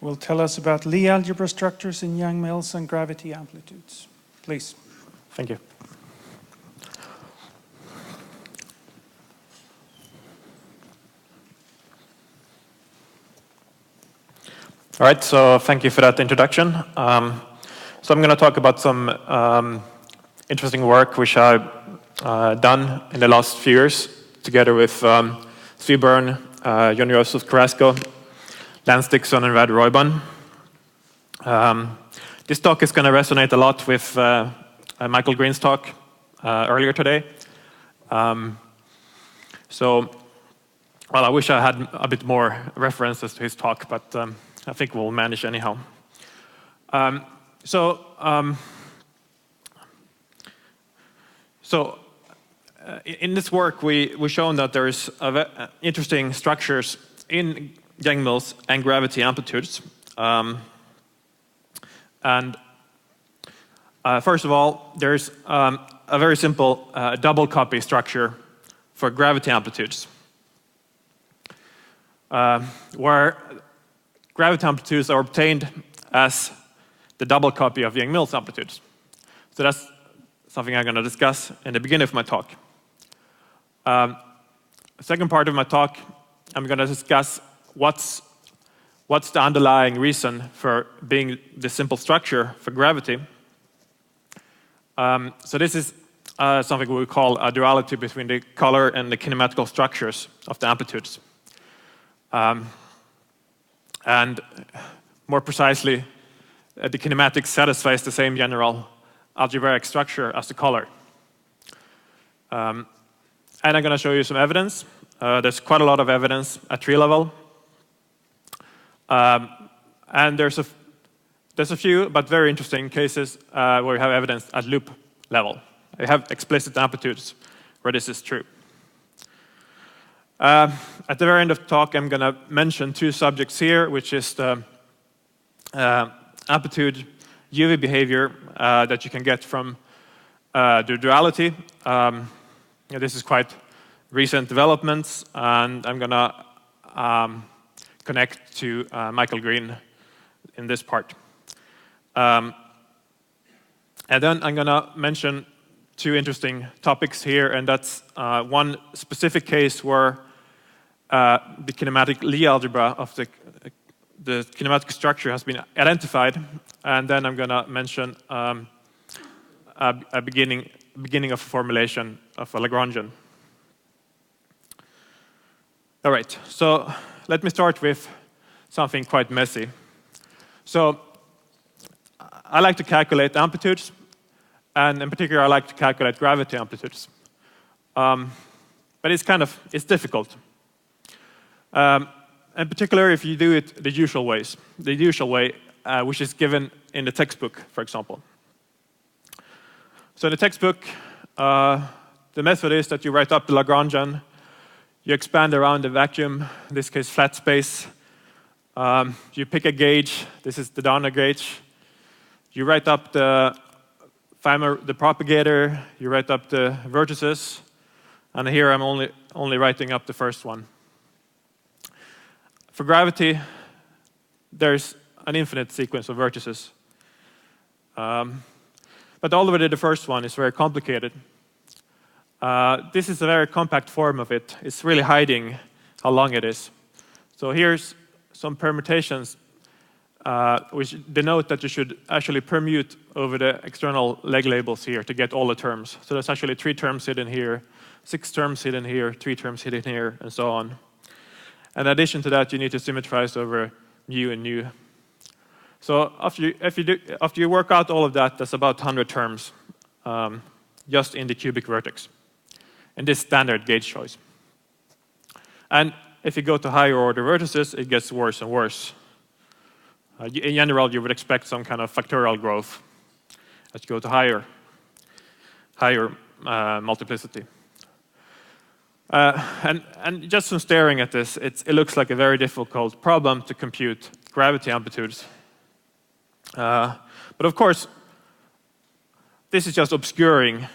will tell us about Lie algebra structures in Yang-Mills and gravity amplitudes. Please. Thank you. All right, so thank you for that introduction. So I'm going to talk about some interesting work which I've done in the last few years together with Sviburn, Jon Josef Carrasco, Lance Dixon, and Rad Royban. This talk is going to resonate a lot with Michael Green's talk earlier today. So, well, I wish I had a bit more references to his talk, but I think we'll manage anyhow. In this work, we've shown that there's interesting structures in Yang-Mills and gravity amplitudes. First of all, there's a very simple double copy structure for gravity amplitudes, where gravity amplitudes are obtained as the double copy of Yang-Mills amplitudes. So that's something I'm going to discuss in the beginning of my talk. The second part of my talk, I'm going to discuss what's the underlying reason for being this simple structure for gravity. So this is something we call a duality between the color and the kinematical structures of the amplitudes. And more precisely, the kinematic satisfies the same general algebraic structure as the color. And I'm going to show you some evidence. There's quite a lot of evidence at tree level. And there's a few, but very interesting cases where we have evidence at loop level. We have explicit amplitudes where this is true. At the very end of the talk, I'm going to mention two subjects here, which is the amplitude UV behavior that you can get from the duality. This is quite recent developments, and I'm going to connect to Michael Green in this part. And then I'm going to mention two interesting topics here, and that's one specific case where the kinematic Lie algebra of the kinematic structure has been identified, and then I'm going to mention a beginning of a formulation of a Lagrangian. All right, so let me start with something quite messy. So I like to calculate amplitudes, and in particular I like to calculate gravity amplitudes. But it's difficult. In particular if you do it the usual way, which is given in the textbook, for example. So in the textbook, the method is that you write up the Lagrangian, you expand around the vacuum, in this case flat space, you pick a gauge, this is the Downer gauge, you write up the propagator, you write up the vertices, and here I'm only writing up the first one. For gravity, there's an infinite sequence of vertices. But already the first one is very complicated. This is a very compact form of it. It's really hiding how long it is. So here's some permutations which denote that you should actually permute over the external leg labels here to get all the terms. So there's actually 3 terms hidden here, 6 terms hidden here, 3 terms hidden here, and so on. In addition to that, you need to symmetrize over mu and nu. So after you work out all of that, that's about 100 terms just in the cubic vertex, in this standard gauge choice. And if you go to higher order vertices, it gets worse and worse. In general, you would expect some kind of factorial growth as you go to higher multiplicity. And just from staring at this, it looks like a very difficult problem to compute gravity amplitudes. But of course, this is just obscuring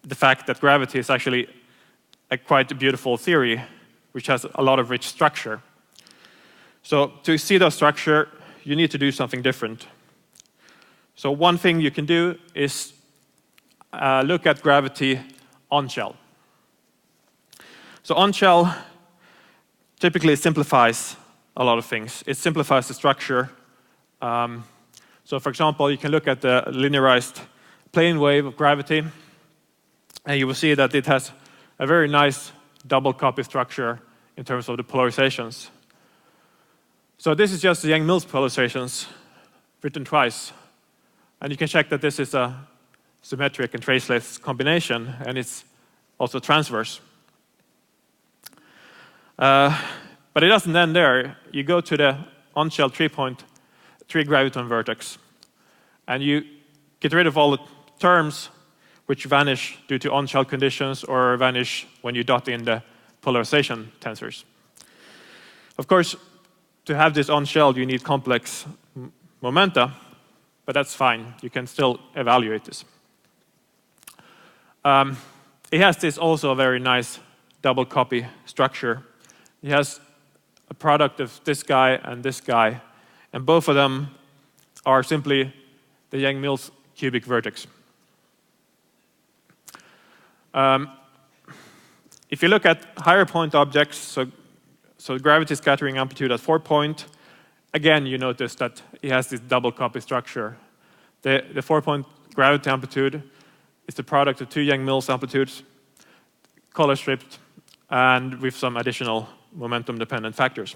the fact that gravity is actually a quite beautiful theory, which has a lot of rich structure. So to see the structure, you need to do something different. So one thing you can do is look at gravity Onshell. So Onshell typically simplifies a lot of things. It simplifies the structure. So for example, you can look at the linearized plane wave of gravity, and you will see that it has a very nice double copy structure in terms of the polarizations. So this is just the Yang-Mills polarizations written twice. And you can check that this is a symmetric and traceless combination, and it's also transverse. But it doesn't end there. You go to the Onshell 3 graviton vertex, and you get rid of all the terms which vanish due to Onshell conditions or vanish when you dot in the polarization tensors. Of course, to have this Onshell, you need complex momenta, but that's fine. You can still evaluate this. It has this also very nice double copy structure. It has a product of this guy, and both of them are simply the Yang-Mills cubic vertex. If you look at higher point objects, so gravity scattering amplitude at 4 point, again you notice that it has this double copy structure. The 4 point gravity amplitude is the product of two Yang-Mills amplitudes, color stripped, and with some additional momentum dependent factors.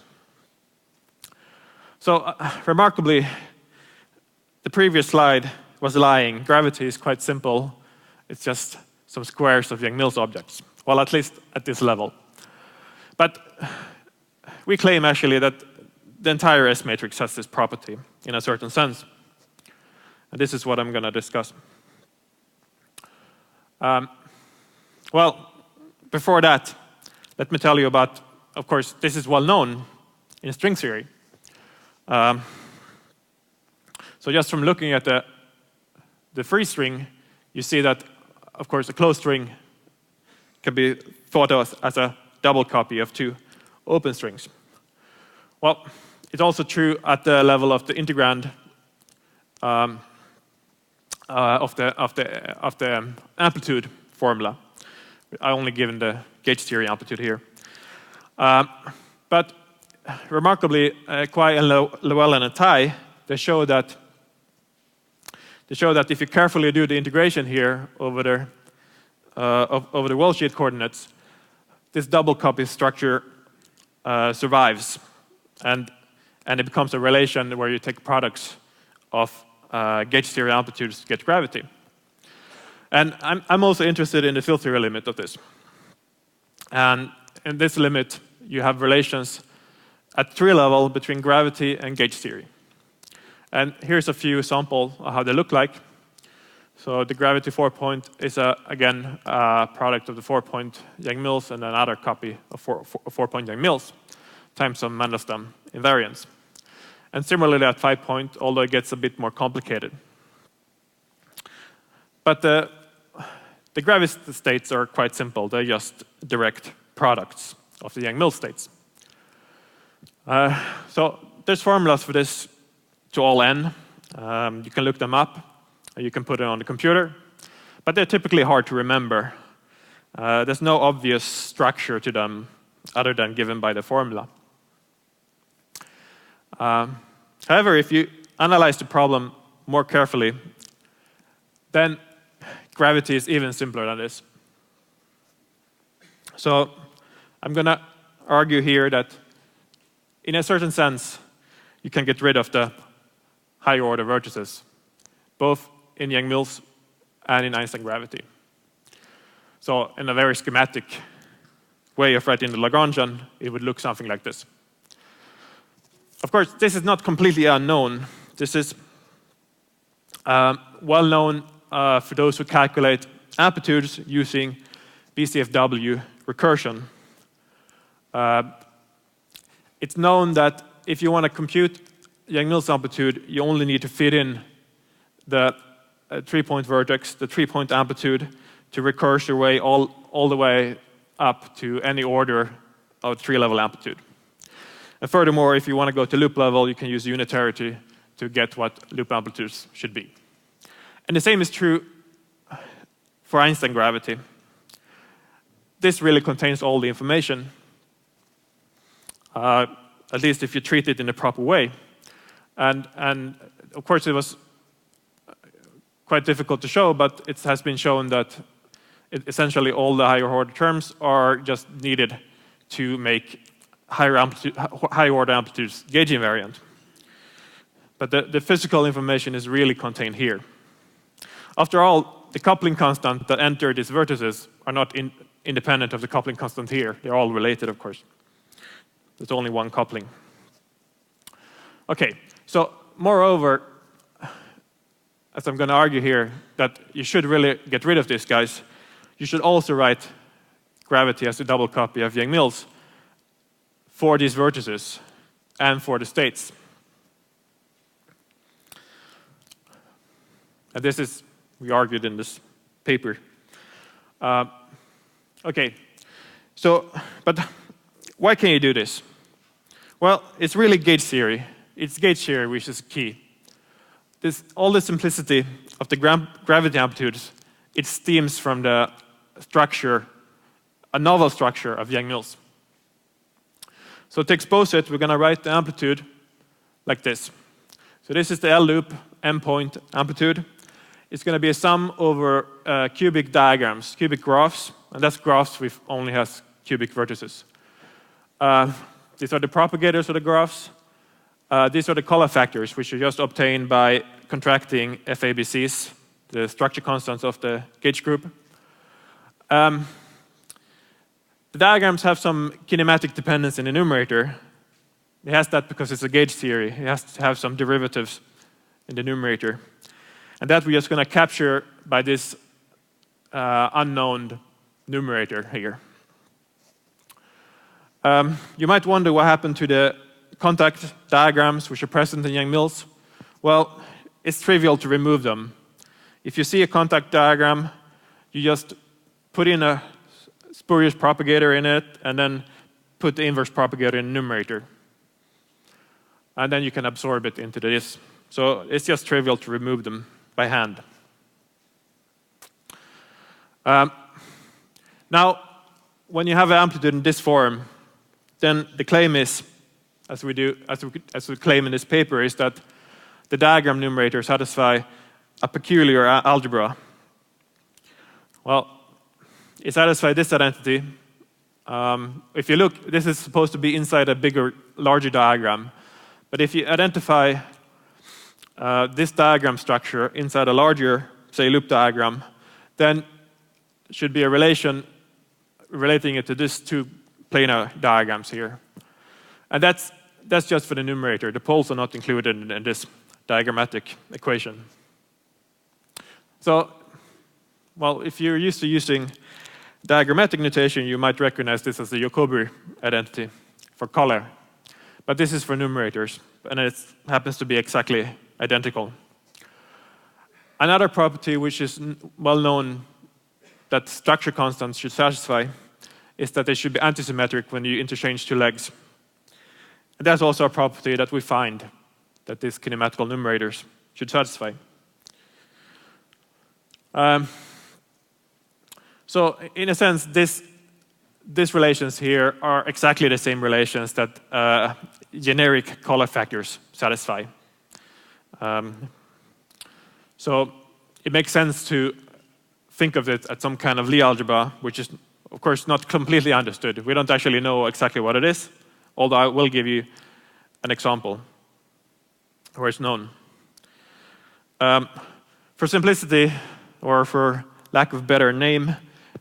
So remarkably, the previous slide was lying. Gravity is quite simple. It's just some squares of Yang-Mills objects. Well, at least at this level. But we claim actually that the entire S matrix has this property in a certain sense. And this is what I'm going to discuss. Well, before that, let me tell you about, of course, this is well known in string theory. So just from looking at the free string, you see that, of course, a closed string can be thought of as a double copy of two open strings. Well, it's also true at the level of the integrand of the amplitude formula. I only given the gauge theory amplitude here. But remarkably, Kwai and Llewellyn and Tai, they show that if you carefully do the integration here over the worldsheet coordinates, this double copy structure survives, and it becomes a relation where you take products of gauge theory amplitudes to get gravity. And I'm also interested in the field theory limit of this. And in this limit, you have relations at tree level between gravity and gauge theory. And here's a few examples of how they look like. So the gravity 4 point is, again, a product of the 4 point Yang-Mills and another copy of 4 point Yang-Mills times some Mandelstam invariance. And similarly at 5 point, although it gets a bit more complicated. But the gravity states are quite simple. They're just direct products of the Yang-Mills states. So there's formulas for this to all n. You can look them up. You can put it on the computer. But they're typically hard to remember. There's no obvious structure to them other than given by the formula. However, if you analyze the problem more carefully, then gravity is even simpler than this. So I'm going to argue here that in a certain sense, you can get rid of the higher order vertices, both in Yang-Mills and in Einstein gravity. So in a very schematic way of writing the Lagrangian, it would look something like this. Of course, this is not completely unknown. This is well known for those who calculate amplitudes using BCFW recursion. It's known that if you want to compute Yang-Mills amplitude, you only need to fit in the 3 point vertex, the 3 point amplitude, to recurse your way all the way up to any order of 3 level amplitude. And furthermore, if you want to go to loop level, you can use unitarity to get what loop amplitudes should be. And the same is true for Einstein gravity. This really contains all the information, at least if you treat it in the proper way. And of course, it was quite difficult to show, but it has been shown that essentially all the higher order terms are just needed to make higher order amplitudes gauge invariant. But the physical information is really contained here. After all, the coupling constant that enter these vertices are not independent of the coupling constant here. They're all related, of course. There's only one coupling. Okay, so moreover, as I'm going to argue here, that you should really get rid of these guys, you should also write gravity as a double copy of Yang-Mills for these vertices and for the states. And this is, we argued in this paper. Okay, so, but why can you do this? Well, it's really gauge theory. It's gauge theory which is key. All the simplicity of the gravity amplitudes, it stems from the structure, a novel structure of Yang-Mills. So to expose it, we're going to write the amplitude like this. So this is the L loop endpoint amplitude. It's going to be a sum over cubic diagrams, cubic graphs, and that's graphs which only has cubic vertices. These are the propagators of the graphs. These are the color factors, which are just obtained by contracting FABCs, the structure constants of the gauge group. The diagrams have some kinematic dependence in the numerator. It has that because it's a gauge theory. It has to have some derivatives in the numerator. And that we're just going to capture by this unknown numerator here. You might wonder what happened to the contact diagrams which are present in Yang-Mills. Well, it's trivial to remove them. If you see a contact diagram, you just put in a spurious propagator in it and then put the inverse propagator in the numerator. And then you can absorb it into this. So it's just trivial to remove them by hand. Now, when you have an amplitude in this form, then the claim is, as we claim in this paper, is that the diagram numerator satisfy a peculiar algebra. Well, it satisfies this identity. If you look, this is supposed to be inside a bigger, larger diagram. But if you identify this diagram structure inside a larger, say, loop diagram, then there should be a relation relating it to these two planar diagrams here. And that's just for the numerator. The poles are not included in this diagrammatic equation. So, well, if you're used to using diagrammatic notation, you might recognize this as the Jacobi identity for color. But this is for numerators, and it happens to be exactly identical. Another property which is well known that structure constants should satisfy is that they should be antisymmetric when you interchange two legs. And that's also a property that we find that these kinematical numerators should satisfy. So in a sense, these relations here are exactly the same relations that generic color factors satisfy. So it makes sense to think of it as some kind of Lie algebra, which is, of course, not completely understood. We don't actually know exactly what it is, although I will give you an example where it's known. For simplicity, or for lack of a better name,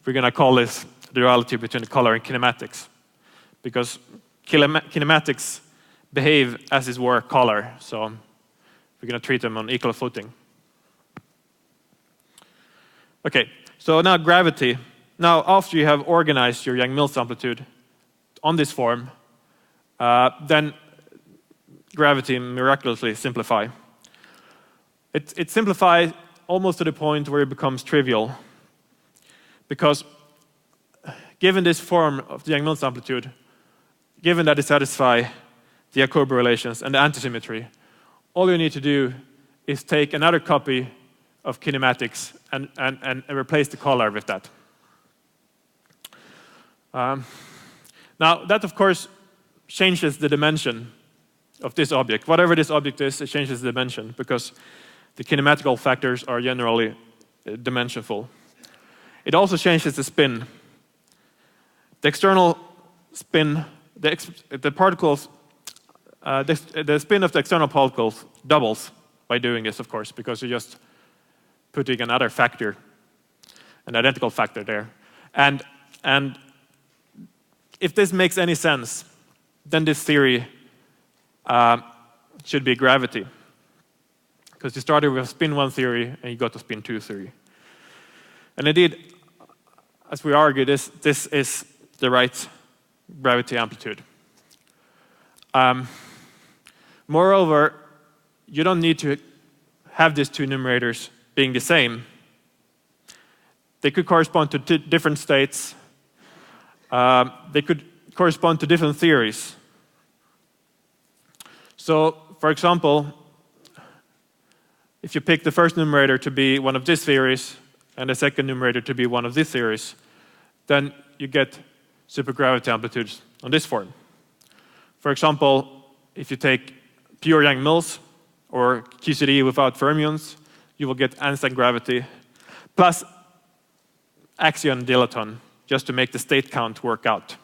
we're going to call this the duality between color and kinematics, because kinematics behave as is were color, so we're going to treat them on equal footing. Okay, so now gravity. Now, after you have organized your Yang-Mills amplitude on this form, then gravity miraculously simplify. It simplifies almost to the point where it becomes trivial, because given this form of the Yang-Mills amplitude, given that it satisfies the Jacobi relations, and the antisymmetry, all you need to do is take another copy of kinematics and replace the color with that. Now, that of course changes the dimension of this object. Whatever this object is, it changes the dimension because the kinematical factors are generally dimensionful. It also changes the spin. The external spin, the particles, the spin of the external particles doubles by doing this, of course, because you're just putting another factor, an identical factor there. And if this makes any sense, then this theory should be gravity. Because you started with spin 1 theory and you got to spin 2 theory. And indeed, as we argue, this is the right gravity amplitude. Moreover, you don't need to have these two numerators being the same. They could correspond to different states. They could correspond to different theories. So, for example, if you pick the first numerator to be one of these theories and the second numerator to be one of these theories, then you get supergravity amplitudes on this form. For example, if you take pure Yang-Mills or QCD without fermions, you will get Einstein gravity plus axion dilaton, just to make the state count work out.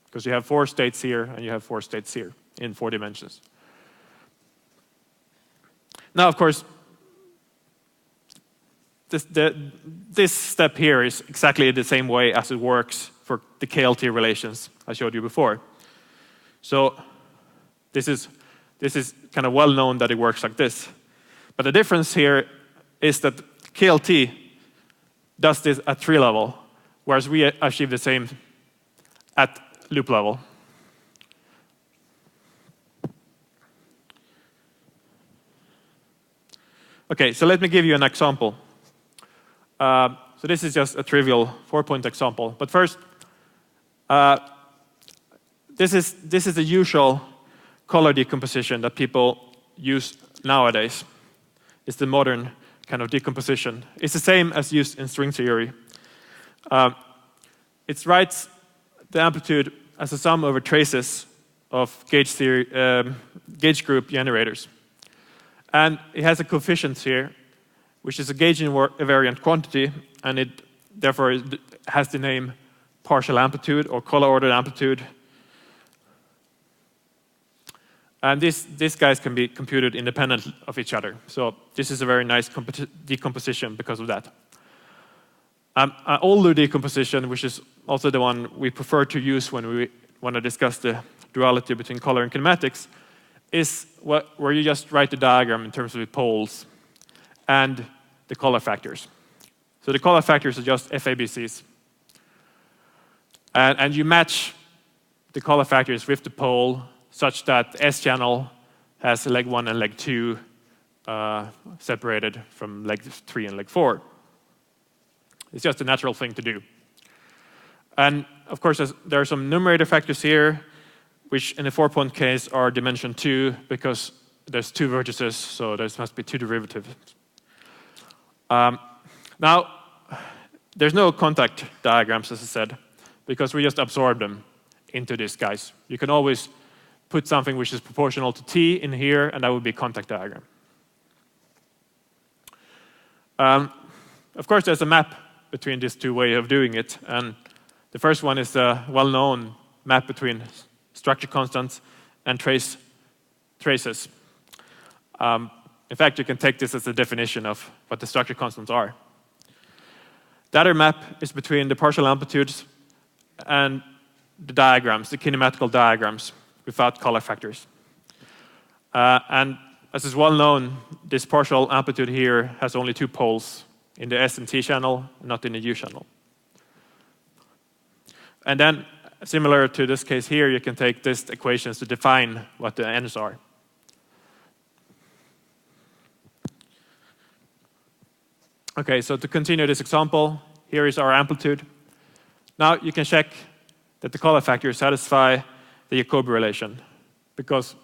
Because you have 4 states here and you have 4 states here in 4 dimensions. Now, of course, this step here is exactly the same way as it works for the KLT relations I showed you before. So this is kind of well known that it works like this. But the difference here is that KLT does this at tree level, whereas we achieve the same at loop level. Okay, so let me give you an example. So this is just a trivial 4-point example. But first, this is the usual color decomposition that people use nowadays. It's the modern kind of decomposition. It's the same as used in string theory. It writes the amplitude as a sum over traces of gauge group generators. And it has a coefficient here, which is a gauge invariant quantity, and it therefore has the name partial amplitude or color ordered amplitude. And these guys can be computed independent of each other. So this is a very nice decomposition because of that. An older decomposition, which is also the one we prefer to use when we want to discuss the duality between color and kinematics, is where you just write the diagram in terms of the poles and the color factors. So the color factors are just FABCs. And you match the color factors with the pole such that S channel has leg 1 and leg 2 separated from leg 3 and leg 4. It's just a natural thing to do. And of course, there are some numerator factors here, which in the 4-point case are dimension 2 because there's 2 vertices, so there must be 2 derivatives. Now, there's no contact diagrams, as I said, because we just absorb them into these guys. You can always put something which is proportional to t in here, and that would be a contact diagram. Of course, there's a map between these 2 ways of doing it, and the first one is the well-known map between structure constants and traces. In fact, you can take this as a definition of what the structure constants are. The other map is between the partial amplitudes and the diagrams, the kinematical diagrams, without color factors. And as is well known, this partial amplitude here has only 2 poles, in the S and T channel, not in the U channel. And then, similar to this case here, you can take these equations to define what the n's are. Okay, so to continue this example, here is our amplitude. Now you can check that the color factors satisfy the Jacobi relation, because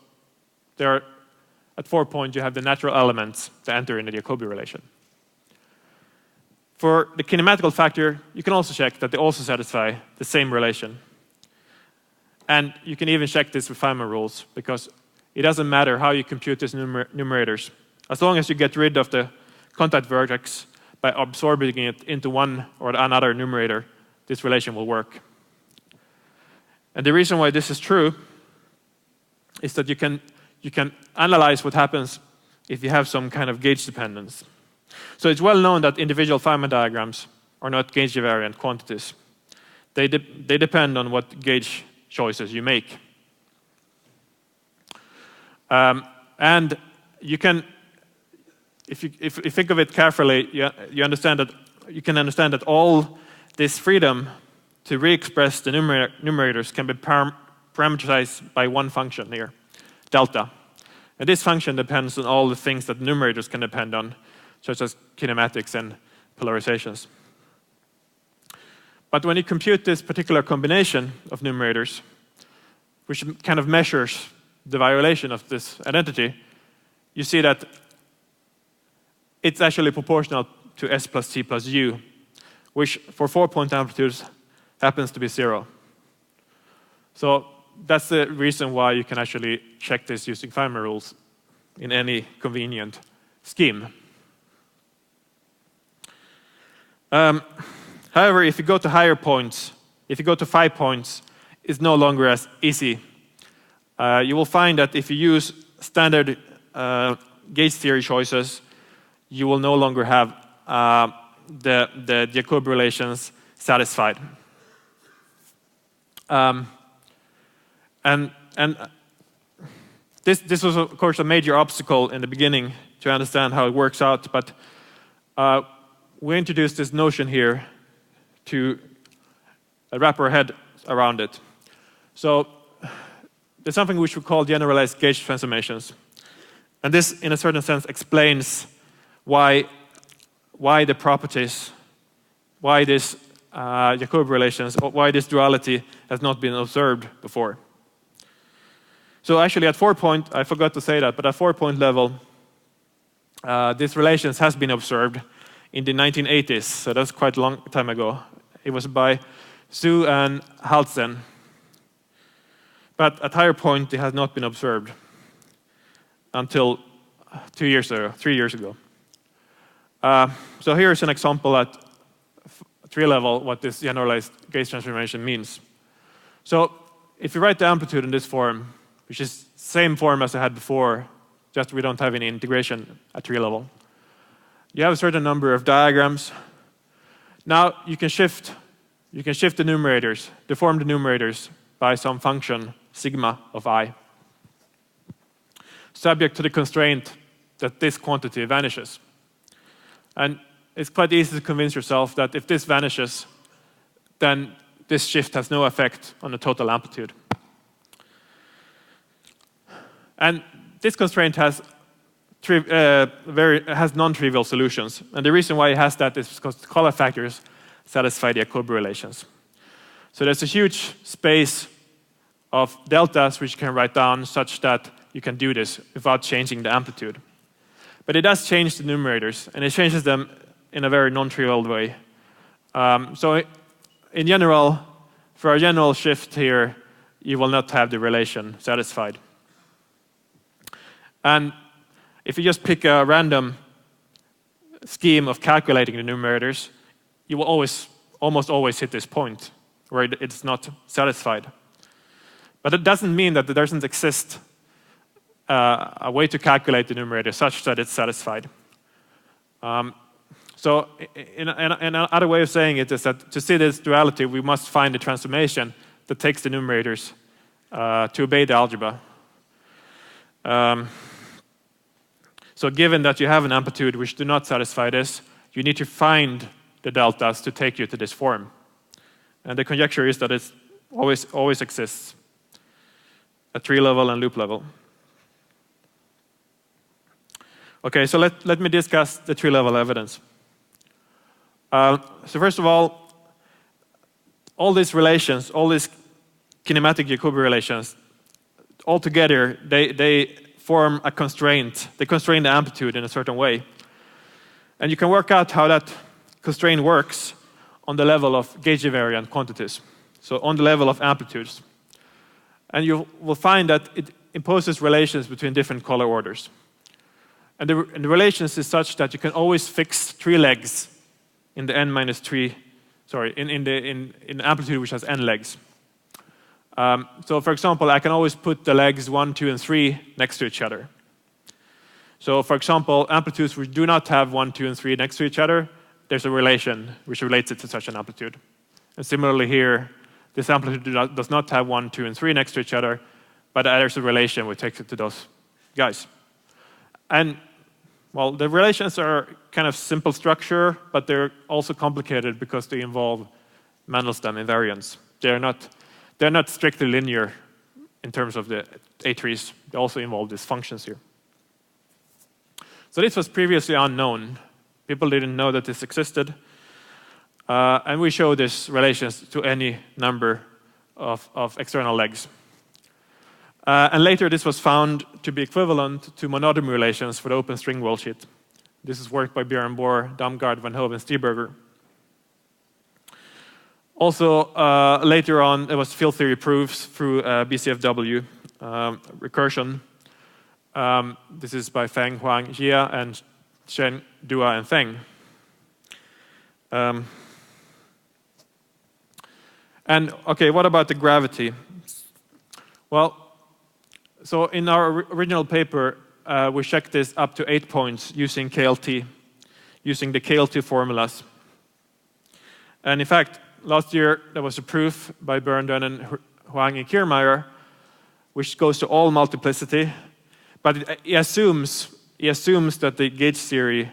At 4 point, you have the natural elements that enter into the Jacobi relation. For the kinematical factor, you can also check that they also satisfy the same relation. And you can even check this with Feynman rules, because it doesn't matter how you compute these numerators. As long as you get rid of the contact vertex by absorbing it into one or another numerator, this relation will work. And the reason why this is true is that you can analyze what happens if you have some kind of gauge dependence. So it's well known that individual Feynman diagrams are not gauge-invariant quantities. They depend on what gauge choices you make. And you can, if you think of it carefully, you understand that you can understand that all this freedom to re-express the numerators can be parameterized by one function here, delta. And this function depends on all the things that numerators can depend on, such as kinematics and polarizations. But when you compute this particular combination of numerators, which kind of measures the violation of this identity, you see that it's actually proportional to S plus T plus U, which for 4-point amplitudes happens to be 0. So that's the reason why you can actually check this using Feynman rules in any convenient scheme. However, if you go to higher points, if you go to 5 points, it's no longer as easy. You will find that if you use standard gauge theory choices, you will no longer have the Jacobi relations satisfied. And this was, of course, a major obstacle in the beginning to understand how it works out, but we introduced this notion here to wrap our head around it. So there's something which we call generalized gauge transformations. And this, in a certain sense, explains why the properties, why this Jacobi relations, why this duality has not been observed before. So actually at 4-point, I forgot to say that, but at 4-point level, these relations has been observed in the 1980s, so that's quite a long time ago. It was by Zhu and Haltzen. But at higher point, it has not been observed until 3 years ago. So here's an example at 3 level what this generalized gauge transformation means. So if you write the amplitude in this form, which is the same form as I had before, just we don't have any integration at 3 level. You have a certain number of diagrams. Now you can shift the numerators, deform the numerators by some function sigma of I, subject to the constraint that this quantity vanishes. And it's quite easy to convince yourself that if this vanishes, then this shift has no effect on the total amplitude. And this constraint has non-trivial solutions. And the reason why it has that is because the color factors satisfy the Jacobi relations. So there's a huge space of deltas which you can write down such that you can do this without changing the amplitude. But it does change the numerators, and it changes them in a very non-trivial way. So in general, for a general shift here, you will not have the relation satisfied. And if you just pick a random scheme of calculating the numerators, you will almost always hit this point where it's not satisfied. But it doesn't mean that there doesn't exist a way to calculate the numerator such that it's satisfied. So another way of saying it is that to see this duality, we must find a transformation that takes the numerators to obey the algebra. So given that you have an amplitude which do not satisfy this, you need to find the deltas to take you to this form. And the conjecture is that it always exists at tree level and loop level. Okay, so let me discuss the tree level evidence. So first of all these relations, all these kinematic Jacobi relations, altogether, they form a constraint. They constrain the amplitude in a certain way. And you can work out how that constraint works on the level of gauge invariant quantities. So on the level of amplitudes. And you will find that it imposes relations between different color orders. And the relations is such that you can always fix 3 legs in the n-3, sorry, in amplitude which has n legs. So for example, I can always put the legs 1, 2, and 3 next to each other. So for example, amplitudes which do not have 1, 2, and 3 next to each other, there's a relation which relates it to such an amplitude. And similarly here, this amplitude does not have 1, 2, and 3 next to each other, but there's a relation which takes it to those guys. And well, the relations are kind of simple structure, but they're also complicated because they involve Mandelstam invariants. They're not strictly linear in terms of the A trees. They also involve these functions here. So this was previously unknown. People didn't know that this existed. And we show these relations to any number of external legs. And later this was found to be equivalent to monodromy relations for the open string wall sheet. This is work by Björn Bohr, Damgaard, Van Hove, and Stieberger. Also, later on, there was field theory proofs through BCFW recursion. This is by Feng, Huang, Jia, and Shen, Dua, and Feng. And okay, what about the gravity? Well, so in our original paper, we checked this up to 8 points using KLT, using the KLT formulas. And in fact, last year there was a proof by Berndon and Huang and Kiermaier, which goes to all multiplicity, but he assumes that the gauge theory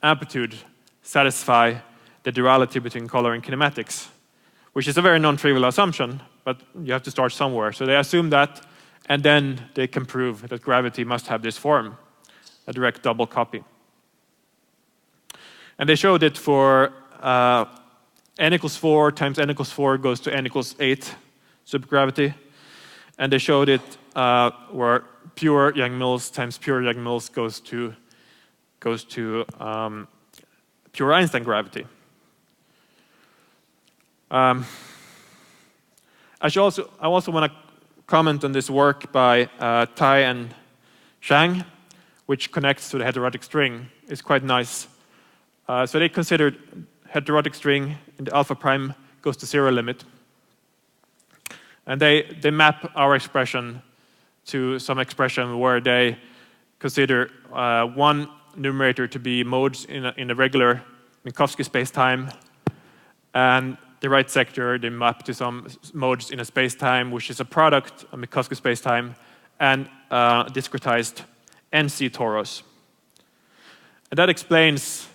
amplitude satisfy the duality between color and kinematics, which is a very non-trivial assumption, but you have to start somewhere. So they assume that, and then they can prove that gravity must have this form, a direct double copy. And they showed it for n equals 4 times n equals 4 goes to n equals 8 subgravity. And they showed it where pure Yang-Mills times pure Yang-Mills goes to pure Einstein gravity. I also want to comment on this work by Tai and Zhang, which connects to the heterotic string. It's quite nice. So they considered heterotic string in the alpha prime goes to 0 limit. And they map our expression to some expression where they consider one numerator to be modes in a regular Minkowski space-time, and the right sector they map to some modes in a space-time which is a product of Minkowski space-time and discretized NC torus. And that explains,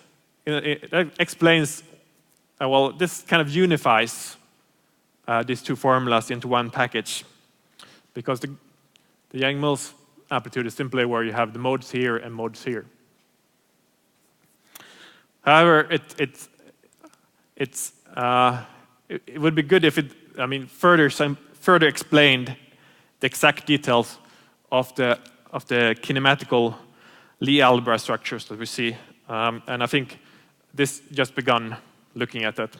well, this kind of unifies these two formulas into one package, because the Yang-Mills amplitude is simply where you have the modes here and modes here. However, it would be good if it, further explained the exact details of the kinematical Lie algebra structures that we see, and I think this just begun looking at that.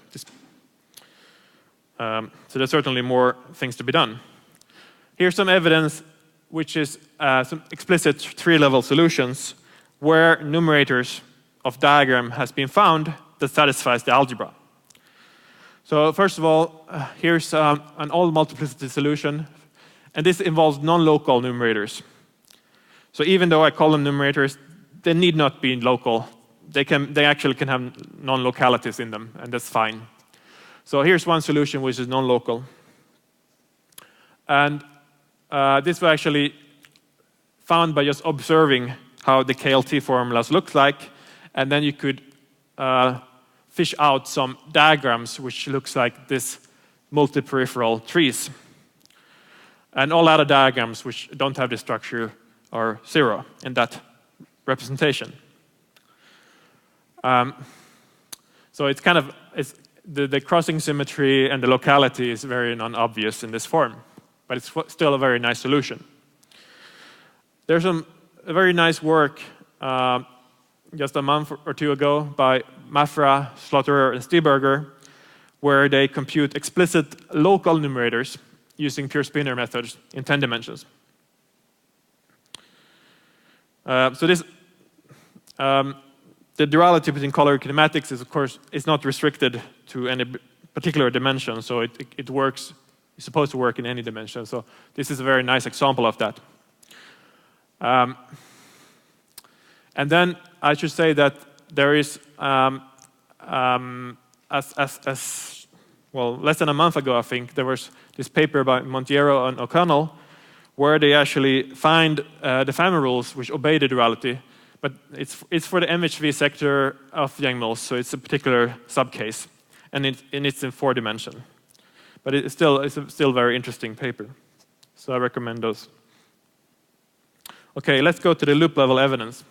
So there's certainly more things to be done. Here's some evidence, which is some explicit 3-level solutions where numerators of diagram has been found that satisfies the algebra. So first of all, here's an all multiplicity solution, and this involves non-local numerators. So even though I call them numerators, they need not be local. They actually can have non-localities in them, and that's fine. So here's one solution which is non-local. And this was actually found by just observing how the KLT formulas look like, and then you could fish out some diagrams which looks like this multi-peripheral trees. And all other diagrams which don't have this structure are 0 in that representation. So it's kind of, the crossing symmetry and the locality is very non-obvious in this form, but it's still a very nice solution. There's a very nice work just a month or two ago by Mafra, Schlotterer, and Stieberger, where they compute explicit local numerators using pure spinor methods in 10 dimensions. The duality between color and kinematics is, of course, is not restricted to any particular dimension, so it works, it's supposed to work in any dimension. So this is a very nice example of that. And then I should say that there is, less than a month ago, I think, there was this paper by Montiero and O'Connell where they actually find the family rules which obey the duality, but it's for the MHV sector of Yang-Mills, so it's a particular subcase, and it's in 4 dimension. But it's still a very interesting paper, so I recommend those. Okay, let's go to the loop level evidence.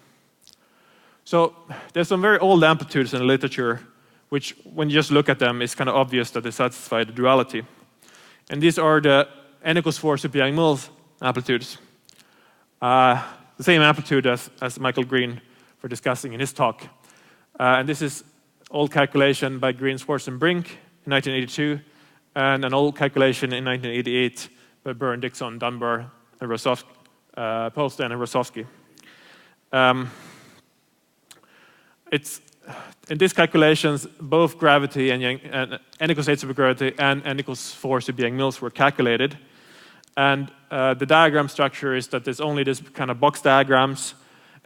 So there's some very old amplitudes in the literature, which when you just look at them, it's kind of obvious that they satisfy the duality. And these are the n=4 super Yang-Mills amplitudes. The same amplitude as Michael Green were discussing in his talk. And this is old calculation by Green, Schwartz, and Brink in 1982, and an old calculation in 1988 by Byrne, Dixon, Dunbar, and Postan and Rosowski. In these calculations, both gravity and n=8 supergravity and n=4 super Yang-Mills were calculated. And the diagram structure is that there's only this kind of box diagrams,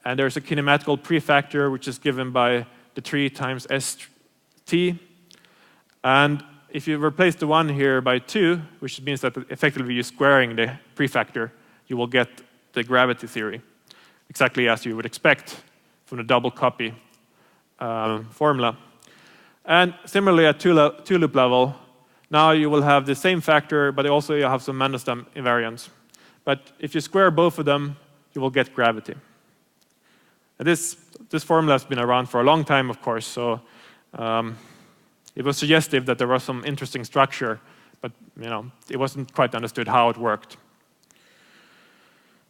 and there's a kinematical prefactor, which is given by the 3 times st. And if you replace the 1 here by 2, which means that effectively you're squaring the prefactor, you will get the gravity theory, exactly as you would expect from the double copy formula. And similarly at two-loop level, now you will have the same factor, but also you have some Mandelstam invariants. But if you square both of them, you will get gravity. And this formula has been around for a long time, of course, so it was suggestive that there was some interesting structure, but it wasn't quite understood how it worked.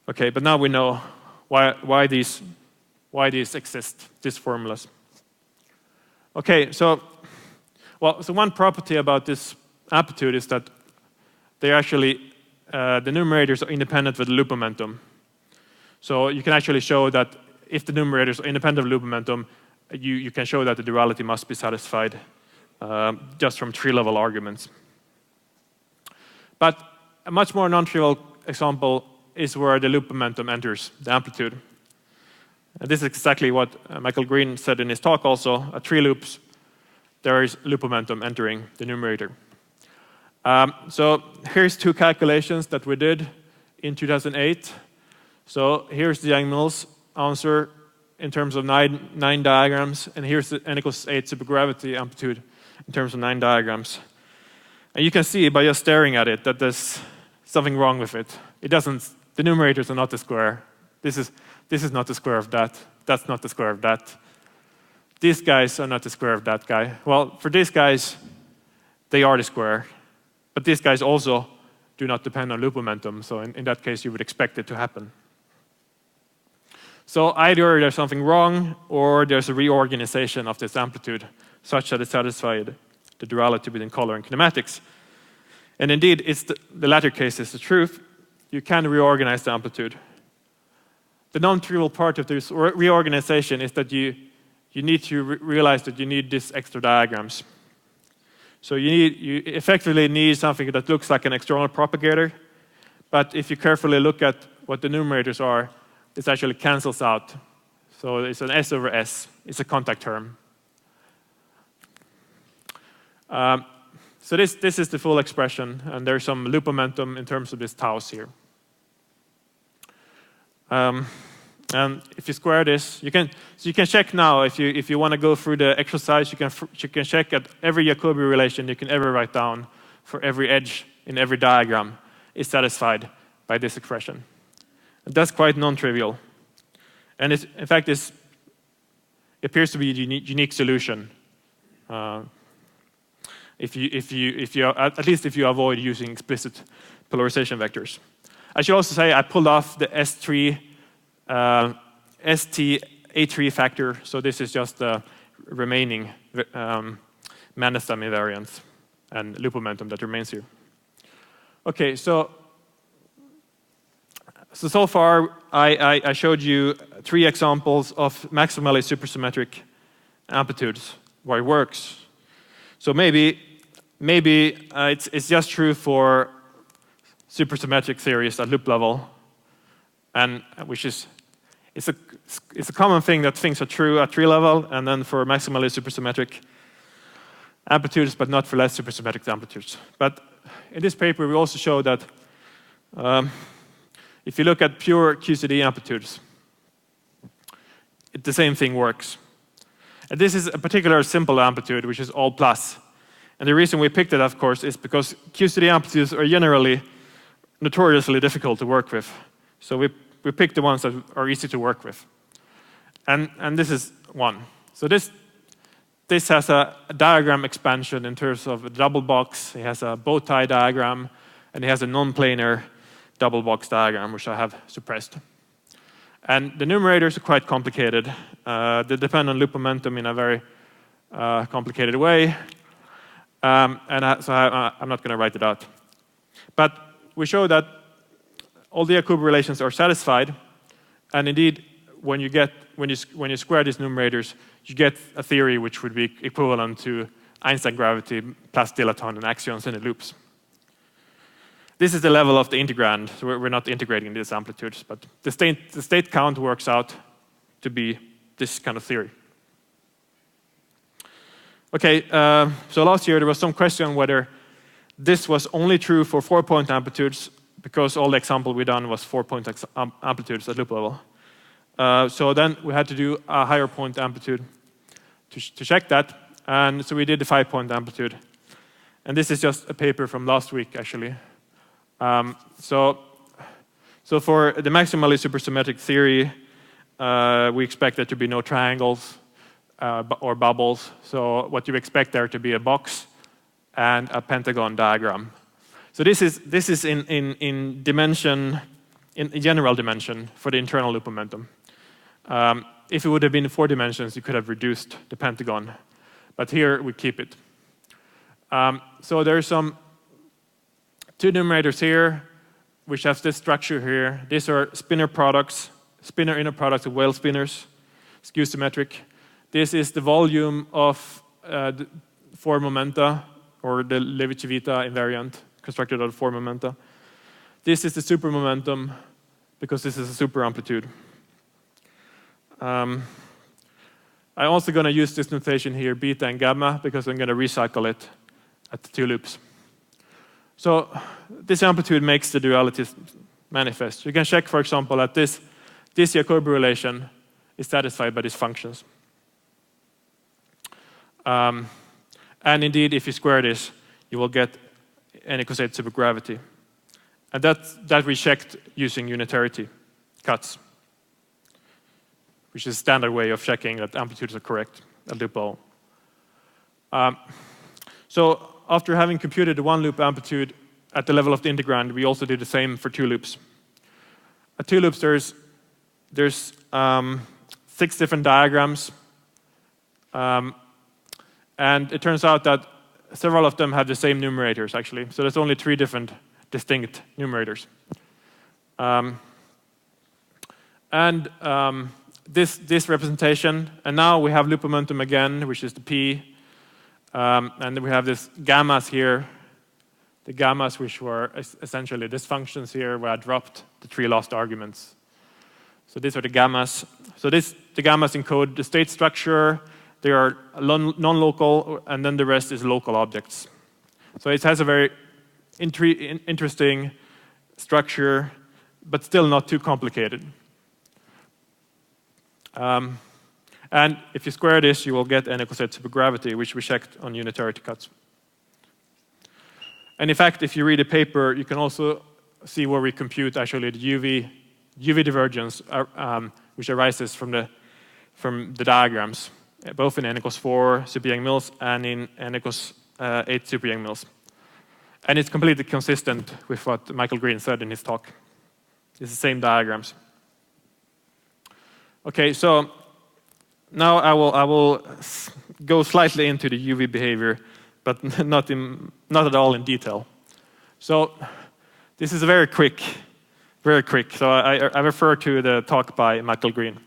Okay, but now we know why these exist, these formulas. Okay, so one property about this amplitude is that they actually, the numerators are independent with the loop momentum. So you can actually show that if the numerators are independent of loop momentum, you can show that the duality must be satisfied just from tree-level arguments. But a much more non-trivial example is where the loop momentum enters the amplitude. And this is exactly what Michael Green said in his talk also. At 3 loops, there is loop momentum entering the numerator. So here's 2 calculations that we did in 2008. So here's the Yang-Mills answer in terms of 9 diagrams, and here's the n=8 supergravity amplitude in terms of 9 diagrams. And you can see by just staring at it that there's something wrong with it. The numerators are not the square. This is not the square of that. That's not the square of that. These guys are not the square of that guy. Well, for these guys, they are the square. But these guys also do not depend on loop momentum, so in that case, you would expect it to happen. So either there's something wrong, or there's a reorganization of this amplitude, such that it satisfied the duality between color and kinematics. And indeed, the latter case is the truth. You can reorganize the amplitude. The non-trivial part of this reorganization is that you need to realize that you need these extra diagrams. So you effectively need something that looks like an external propagator, but if you carefully look at what the numerators are, this actually cancels out. So it's an S over S. It's a contact term. So this is the full expression, and there's some loop momentum in terms of this taus here. And if you square this, you can check now if you want to go through the exercise. You can check at every Jacobi relation you can ever write down for every edge in every diagram is satisfied by this expression. And that's quite non-trivial, and in fact it appears to be a unique solution. At least if you avoid using explicit polarization vectors. I should also say I pulled off the S3 ST A3 factor, so this is just the remaining Mandelstam invariant and loop momentum that remains here. Okay, so far I showed you 3 examples of maximally supersymmetric amplitudes where it works. So maybe it's just true for supersymmetric theories at loop level, and which is it's a common thing that things are true at tree level, and then for maximally supersymmetric amplitudes, but not for less supersymmetric amplitudes. But in this paper, we also show that if you look at pure QCD amplitudes, the same thing works. And this is a particular simple amplitude, which is all plus. And the reason we picked it, of course, is because QCD amplitudes are generally notoriously difficult to work with. So we picked the ones that are easy to work with. And this is one. So this has a diagram expansion in terms of a double box. It has a bow tie diagram, and it has a non-planar double box diagram, which I have suppressed. And the numerators are quite complicated. They depend on loop momentum in a very complicated way. So I'm not going to write it out. But we show that all the Jacobi relations are satisfied, and indeed, when you square these numerators, you get a theory which would be equivalent to Einstein gravity plus dilaton and axions in the loops. This is the level of the integrand, so we're not integrating these amplitudes, but the state count works out to be this kind of theory. Okay, so last year there was some question whether this was only true for 4-point amplitudes, because all the example we done was 4-point amplitudes at loop level. So then we had to do a higher point amplitude to check that, and so we did the 5-point amplitude. And this is just a paper from last week, actually. So for the maximally supersymmetric theory, we expect there to be no triangles or bubbles. So what you expect there to be a box and a pentagon diagram. So this is in dimension, in general dimension for the internal loop momentum. If it would have been 4 dimensions, you could have reduced the pentagon, but here we keep it. So there's some 2 numerators here, which have this structure here. These are spinor products, spinor inner products of Weyl spinors, skew symmetric. This is the volume of the 4 momenta, or the Levi-Civita invariant constructed out of 4 momenta. This is the super momentum, because this is a super amplitude. I'm also going to use this notation here, beta and gamma, because I'm going to recycle it at the 2 loops. So this amplitude makes the duality manifest. You can check, for example, that this Jacobi relation is satisfied by these functions. And indeed, if you square this, you will get n equals 8 supergravity. And that we checked using unitarity cuts, which is a standard way of checking that amplitudes are correct at loop level. So after having computed the 1 loop amplitude at the level of the integrand, we also did the same for 2 loops. At 2 loops, there's 6 different diagrams, and it turns out that several of them have the same numerators, actually. So there's only 3 different distinct numerators. This representation, and now we have loop momentum again, which is the P, and then we have this gammas here, the gammas which were essentially these functions here where I dropped the 3 last arguments. So these are the gammas. So the gammas encode the state structure. They are non-local, and then the rest is local objects. So it has a very interesting structure, but still not too complicated. And if you square this, you will get n equals 8 supergravity, which we checked on unitarity cuts. And in fact, if you read the paper, you can also see where we compute actually the UV divergence, which arises from the diagrams, both in n equals 4 super-Yang-Mills and in n equals 8 super-Yang-Mills. And it's completely consistent with what Michael Green said in his talk. It's the same diagrams. Okay, so now I will go slightly into the UV behavior, but not at all in detail. So this is very quick. So I refer to the talk by Michael Green,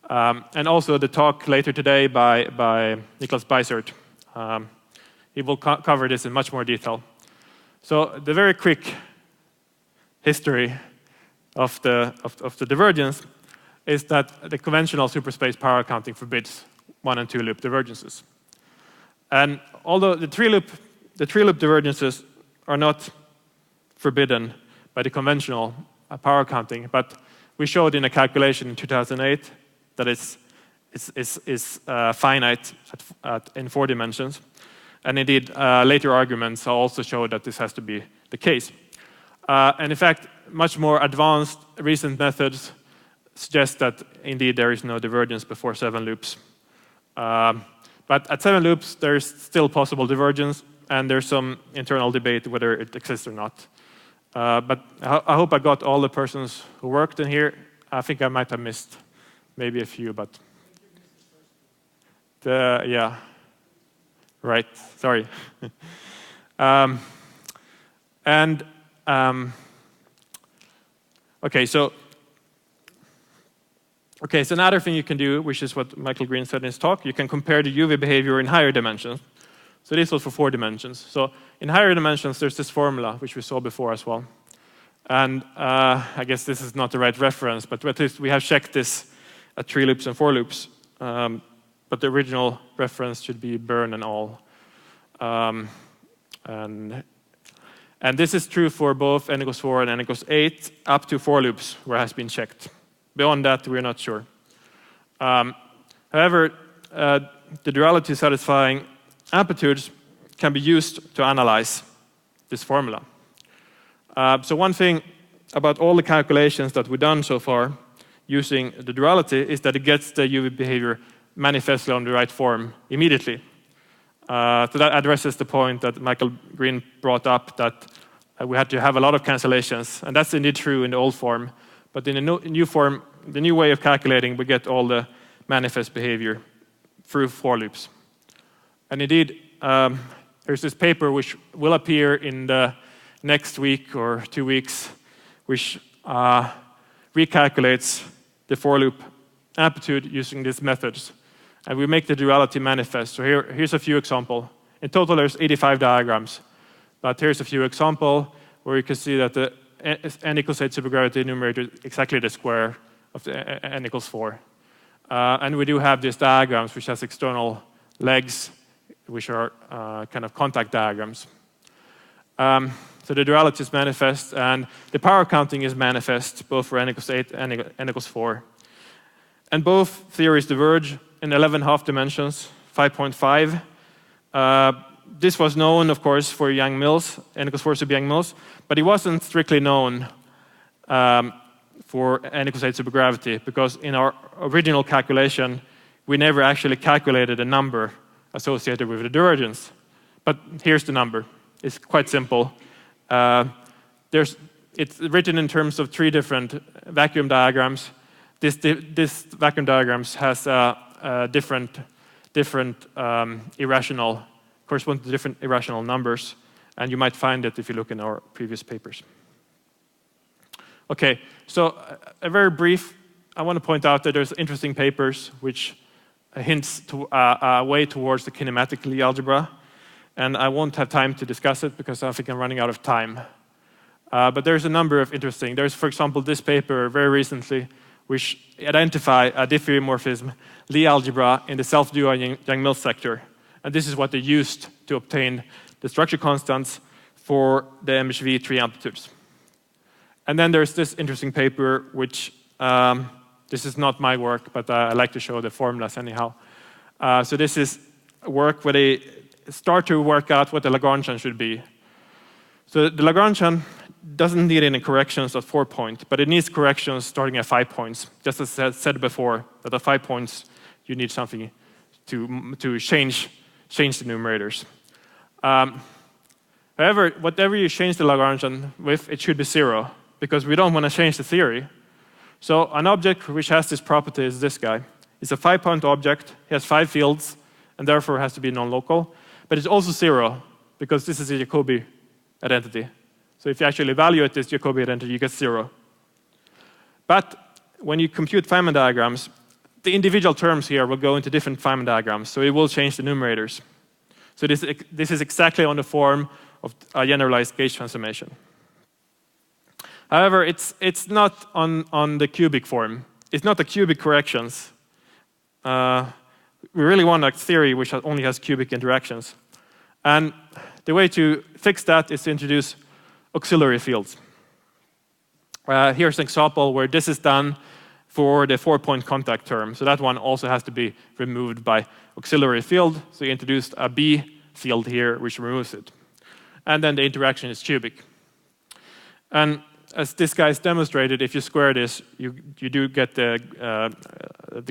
and also the talk later today by Niklas Beisert. He will cover this in much more detail. So the very quick history of the divergence is that the conventional superspace power accounting forbids 1 and 2 loop divergences. And although the tree loop divergences are not forbidden by the conventional power accounting, but we showed in a calculation in 2008 that it's finite in 4 dimensions. And indeed, later arguments also show that this has to be the case. And in fact, much more advanced recent methods suggest that indeed there is no divergence before 7 loops. But at 7 loops, there's still possible divergence, and there's some internal debate whether it exists or not. But I hope I got all the persons who worked in here. I think I might have missed maybe a few, but yeah, right. Sorry. Okay, so another thing you can do, which is what Michael Green said in his talk, you can compare the UV behavior in higher dimensions. So this was for 4 dimensions. So in higher dimensions, there's this formula, which we saw before as well. And I guess this is not the right reference, but at least we have checked this at 3 loops and 4 loops. But the original reference should be Bern and al. And this is true for both n equals 4 and n equals 8, up to 4 loops, where it has been checked. Beyond that, we're not sure. However, the duality satisfying amplitudes can be used to analyze this formula. So one thing about all the calculations that we've done so far using the duality is that it gets the UV behavior manifestly on the right form immediately. So that addresses the point that Michael Green brought up, that we had to have a lot of cancellations, and that's indeed true in the old form. But in the new form, the new way of calculating, we get all the manifest behavior through 4 loops. And indeed, there's this paper which will appear in the next week or 2 weeks, which recalculates the 4 loop amplitude using these methods. And we make the duality manifest. So here's a few examples. In total, there's 85 diagrams. But here's a few examples where you can see that the n equals 8 supergravity numerator is exactly the square of the n equals 4. And we do have these diagrams which has external legs, which are kind of contact diagrams. So the duality is manifest, and the power counting is manifest, both for n equals 8 and n equals 4. And both theories diverge in 11.5 dimensions, 5.5. This was known, of course, for Yang-Mills, n equals 4 sub Yang-Mills, but it wasn't strictly known for n equals 8 supergravity, because in our original calculation, we never actually calculated a number associated with the divergence. But here's the number. It's quite simple. It's written in terms of 3 different vacuum diagrams. This vacuum diagrams has different irrational, correspond to different irrational numbers, and you might find it if you look in our previous papers. Okay, so a very brief, I want to point out that there's interesting papers which hints to a way towards the kinematic Lie algebra, and I won't have time to discuss it because I think I'm running out of time. But there's a number of interesting. There's, for example, this paper very recently which identify a diffeomorphism Lie algebra in the self-dual Yang-Mills sector. And this is what they used to obtain the structure constants for the MHV 3 amplitudes. And then there's this interesting paper, which this is not my work, but I like to show the formulas anyhow. So this is work where they start to work out what the Lagrangian should be. So the Lagrangian doesn't need any corrections at 4 points, but it needs corrections starting at 5 points. Just as I said before, that at 5 points you need something to change the numerators. However, whatever you change the Lagrangian with, it should be 0, because we don't want to change the theory. So an object which has this property is this guy. It's a 5-point object, it has 5 fields, and therefore has to be non-local. But it's also 0, because this is a Jacobi identity. So if you actually evaluate this Jacobi identity, you get 0. But when you compute Feynman diagrams, the individual terms here will go into different Feynman diagrams, so it will change the numerators. So this is exactly on the form of a generalized gauge transformation. However, it's not on the cubic form. It's not the cubic corrections. We really want a theory which only has cubic interactions. And the way to fix that is to introduce auxiliary fields. Here's an example where this is done for the 4-point contact term. So that one also has to be removed by auxiliary field. So you introduced a B field here, which removes it. And then the interaction is cubic. And as this guy is demonstrated, if you square this, you do get the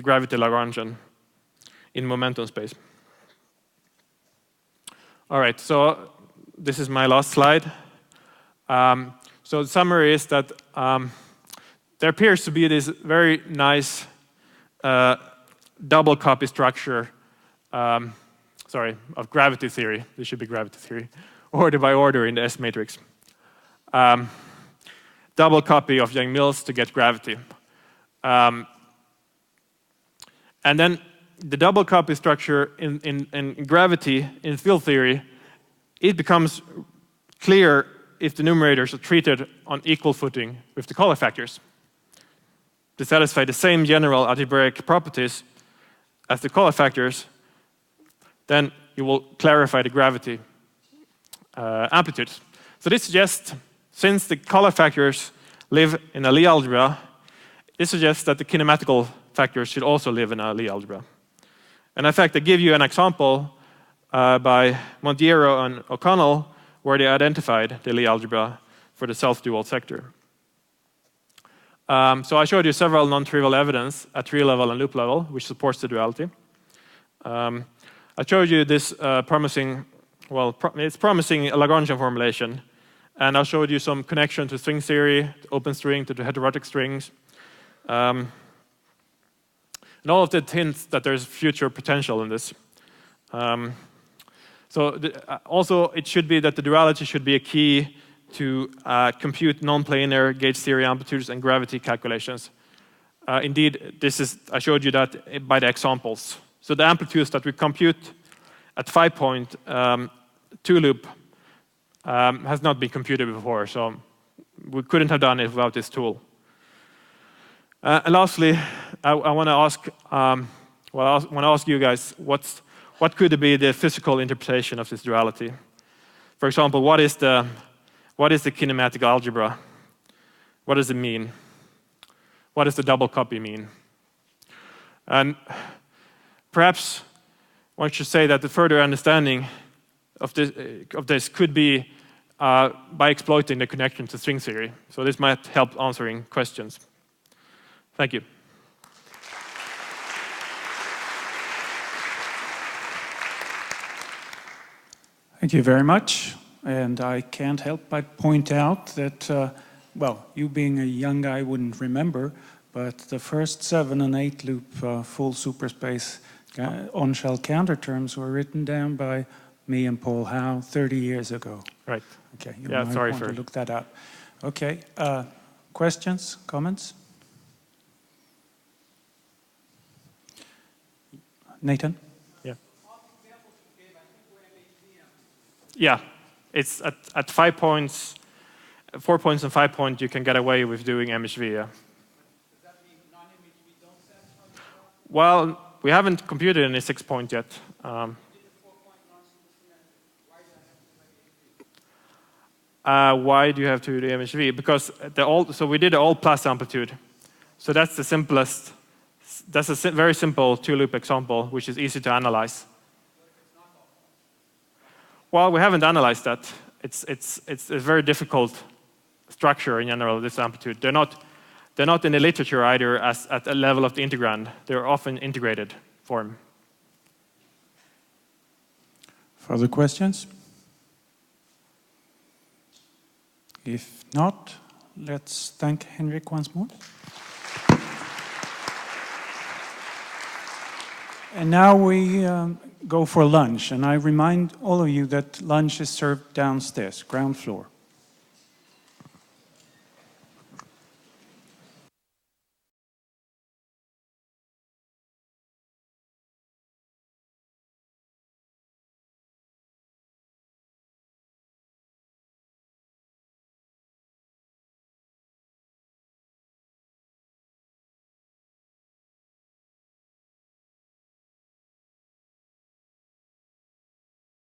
gravity Lagrangian in momentum space. All right, so this is my last slide. So the summary is that there appears to be this very nice double copy structure, of gravity theory. This should be gravity theory, order by order in the S matrix. Double copy of Yang-Mills to get gravity. And then the double copy structure in gravity, in field theory, it becomes clear if the numerators are treated on equal footing with the color factors to satisfy the same general algebraic properties as the color factors. Then you will clarify the gravity amplitudes. So this suggests, since the color factors live in a Lie algebra, this suggests that the kinematical factors should also live in a Lie algebra. And in fact, I give you an example by Montiero and O'Connell, where they identified the Lie algebra for the self-dual sector. So I showed you several non-trivial evidence at tree level and loop level, which supports the duality. I showed you this promising Lagrangian formulation, and I showed you some connection to string theory, to open string, to the heterotic strings. And all of it hints that there's future potential in this. Also, it should be that the duality should be a key to compute non-planar gauge theory amplitudes and gravity calculations. Indeed, I showed you that by the examples. So the amplitudes that we compute at 5-point 2-loop has not been computed before, so we couldn't have done it without this tool. And lastly, I want to ask you guys, what could be the physical interpretation of this duality? For example, what is the kinematic algebra? What does it mean? What does the double copy mean? And perhaps one should say that the further understanding of this could be by exploiting the connection to string theory. So this might help answering questions. Thank you. Thank you very much. And I can't help but point out that, well, you being a young guy wouldn't remember, but the first 7 and 8 loop full superspace Onshell counter terms were written down by me and Paul Howe 30 years ago. Right. Okay, you Yeah, might sorry want for to look that up. Okay, questions, comments? Nathan? Yeah. Yeah, it's at 5 points, 4 points and 5 points, you can get away with doing MHV. Yeah. Does that mean non-MHV don't satisfy the trial? Well, we haven't computed any 6 point yet. Did the 4-point non-supersymmetric? Why do you have to do the MHV? Why do you have to do the MHV? Because so we did the all plus amplitude. So that's the simplest. That's a very simple 2-loop example, which is easy to analyze. Well, we haven't analyzed that. It's a very difficult structure in general, this amplitude. They're not in the literature either as at a level of the integrand. They're often integrated form. Further questions? If not, let's thank Henrik once more. And now we go for lunch, and I remind all of you that lunch is served downstairs, ground floor.